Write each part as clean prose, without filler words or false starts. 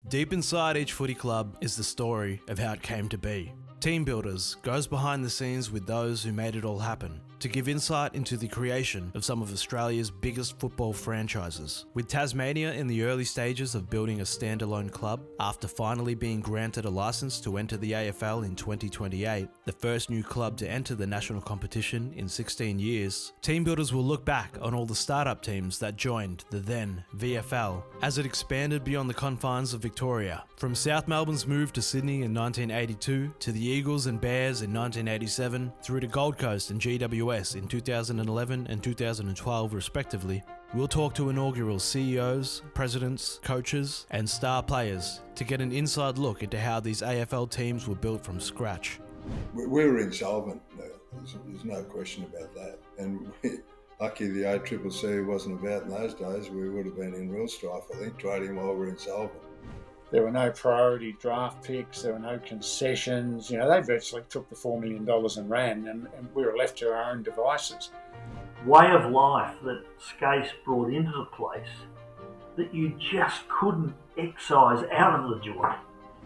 Deep inside each footy club is the story of how it came to be. Team Builders goes behind the scenes with those who made it all happen to give insight into the creation of some of Australia's biggest football franchises. With Tasmania in the early stages of building a standalone club, after finally being granted a licence to enter the AFL in 2028, the first new club to enter the national competition in 16 years, Team Builders will look back on all the startup teams that joined the then-VFL as it expanded beyond the confines of Victoria. From South Melbourne's move to Sydney in 1982, to the Eagles and Bears in 1987, through to Gold Coast and GWS in 2011 and 2012 respectively, we'll talk to inaugural CEOs, presidents, coaches and star players to get an inside look into how these AFL teams were built from scratch. We were insolvent, there's no question about that. And lucky the ACCC wasn't about in those days. We would have been in real strife, I think, trading while we're insolvent. There were no priority draft picks, there were no concessions. You know, they virtually took the $4 million and ran, and we were left to our own devices. Way of life that Skase brought into the place that you just couldn't excise out of the joint.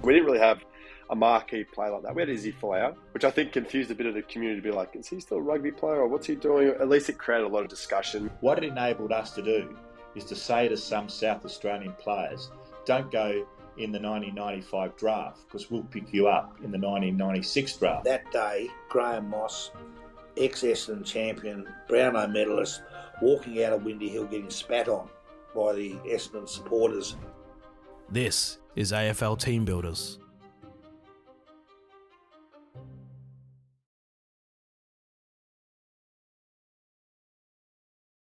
We didn't really have a marquee player like that. We had Izzy Folau, which I think confused a bit of the community to be like, is he still a rugby player or what's he doing? At least it created a lot of discussion. What it enabled us to do is to say to some South Australian players, don't go in the 1995 draft because we'll pick you up in the 1996 draft. That day, Graham Moss, ex-Essendon champion, Brownlow medalist, walking out of Windy Hill getting spat on by the Essendon supporters. This is AFL Team Builders.